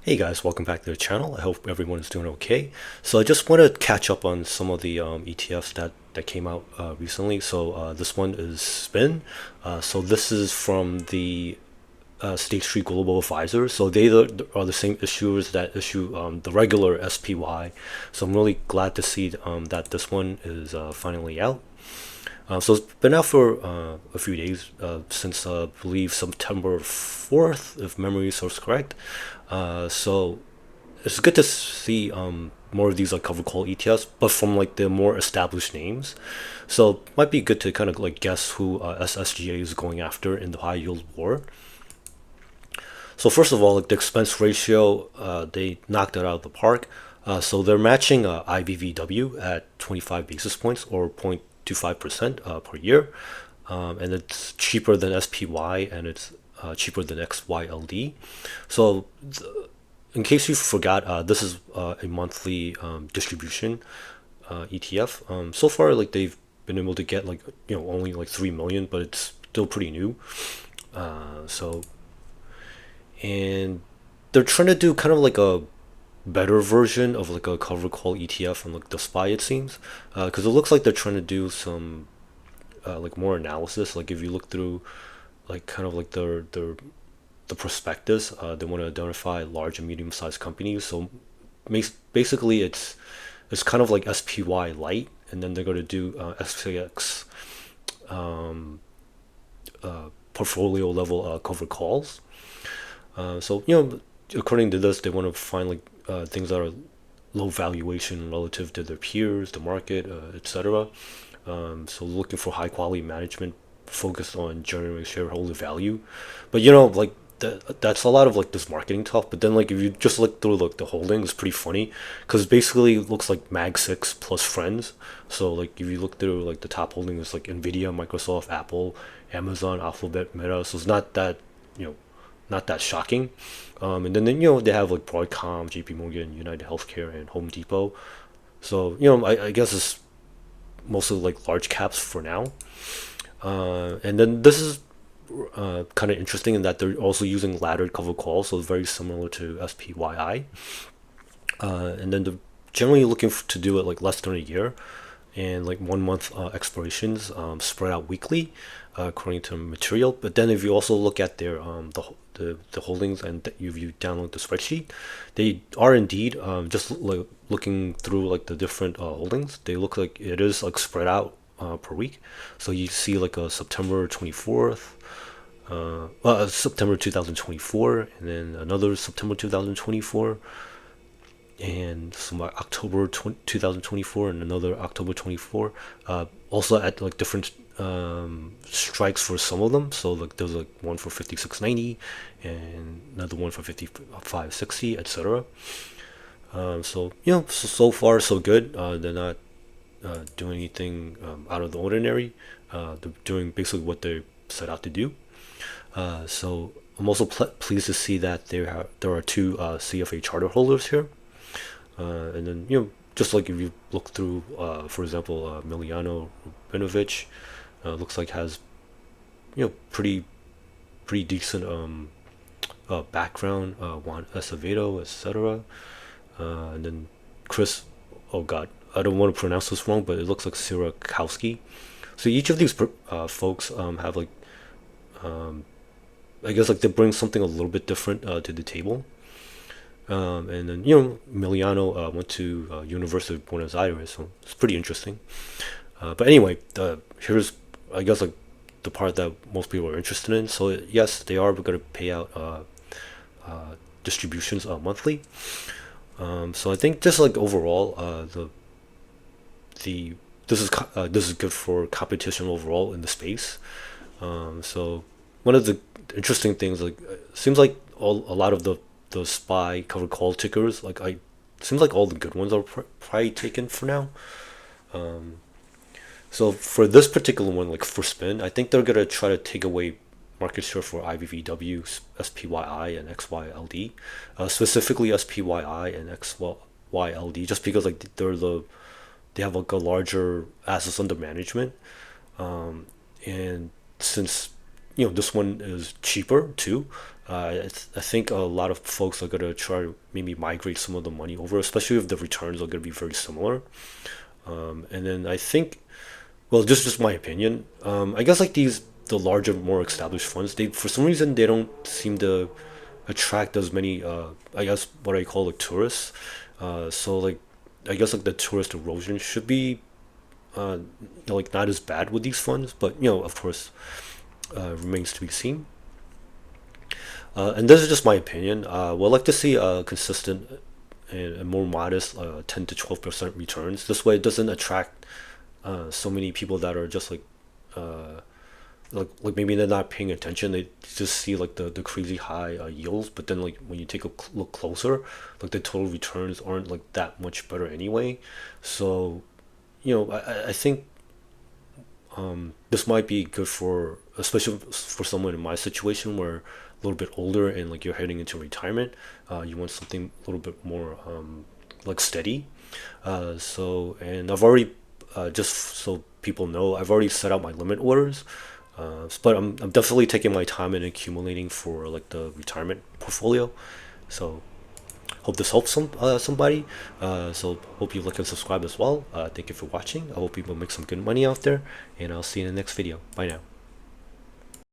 Hey guys, welcome back to the channel. I hope everyone's doing okay. So I just want to catch up on some of the ETFs that came out recently. So this one is SPIN. So this is from the State Street Global Advisors. So they are the same issuers that issue the regular SPY. So I'm really glad to see that this one is finally out. So it's been out for a few days, since I believe September 4th, if memory serves correct. So it's good to see more of these like cover call ETFs, but from like the more established names. So it might be good to kind of like guess who SSGA is going after in the high yield war. So first of all, like the expense ratio, they knocked it out of the park. So they're matching IBVW at 25 basis points or 0.25% per year, and it's cheaper than SPY and it's cheaper than XYLD. So in case you forgot, this is a monthly distribution ETF. So far, like they've been able to get like only like 3 million, but it's still pretty new. So and they're trying to do kind of like a better version of like a cover call ETF on like the SPY, it seems, because it looks like they're trying to do some like more analysis. Like if you look through like kind of like the prospectus, they want to identify large and medium sized companies. So basically it's kind of like SPY light, and then they're going to do SPX portfolio level cover calls. So according to this, they want to find like things that are low valuation relative to their peers, the market, etc. So looking for high quality management focused on generating shareholder value. But like that's a lot of like this marketing talk. But then like if you just look through like the holding, it's pretty funny because basically it looks like Mag 6 plus friends. So like if you look through like the top holdings, like Nvidia, Microsoft, Apple, Amazon, Alphabet, Meta. So it's not that you know not that shocking. And then they have like Broadcom, JP Morgan, United Healthcare, and Home Depot. So I guess it's mostly like large caps for now. And then this is kind of interesting in that they're also using laddered cover calls, so it's very similar to SPYI. And then they're generally looking to do it like less than a year, and like 1 month expirations, spread out weekly, according to material. But then if you also look at their the holdings, and if you download the spreadsheet, they are indeed just like looking through like the different holdings. They look like it is like spread out per week. So you see like a September 24th, September 2024, and then another September 2024, and some October 2024, and another October 24. Also at like different strikes for some of them. So like there's like one for 56.90 and another one for 55.60, etc. So so far so good. They're not doing anything out of the ordinary. They're doing basically what they set out to do. So I'm also pleased to see that there are two CFA charter holders here. And then just like if you look through, for example, Miliano Rabinovich, looks like has pretty decent background. Juan Acevedo, etc. And then Chris, oh god, I don't want to pronounce this wrong, but it looks like Sirakowski. So each of these folks have like I guess like they bring something a little bit different to the table. And then Miliano went to University of Buenos Aires, so it's pretty interesting. But anyway, here's I guess like the part that most people are interested in. So yes, they are going to pay out distributions monthly. So I think just like overall, the this is good for competition overall in the space. So one of the interesting things, like seems like a lot of the SPY cover call tickers, like I seems like all the good ones are probably taken for now. So for this particular one, like for spin, I think they're gonna try to take away market share for IBVW, SPYI, and XYLD, specifically SPYI and XYLD, just because like they have like a larger assets under management, and since this one is cheaper too. I think a lot of folks are gonna try to maybe migrate some of the money over, especially if the returns are gonna be very similar. And then I think, well, this is just my opinion. I guess like the larger, more established funds, they for some reason they don't seem to attract as many. I guess what I call like tourists. So like, I guess like the tourist erosion should be like not as bad with these funds, but of course, remains to be seen. And this is just my opinion. We'd like to see a consistent and more modest 10 to 12% returns. This way, it doesn't attract so many people that are just like maybe they're not paying attention. They just see like the crazy high yields, but then like when you take a look closer, like the total returns aren't like that much better anyway. So I think this might be good for, especially for someone in my situation where a little bit older and like you're heading into retirement. You want something a little bit more like steady. And I've already, just so people know, I've already set out my limit orders. But I'm definitely taking my time and accumulating for like the retirement portfolio. So hope this helps somebody. So hope you like and subscribe as well. Thank you for watching. I hope people make some good money out there, and I'll see you in the next video. Bye now.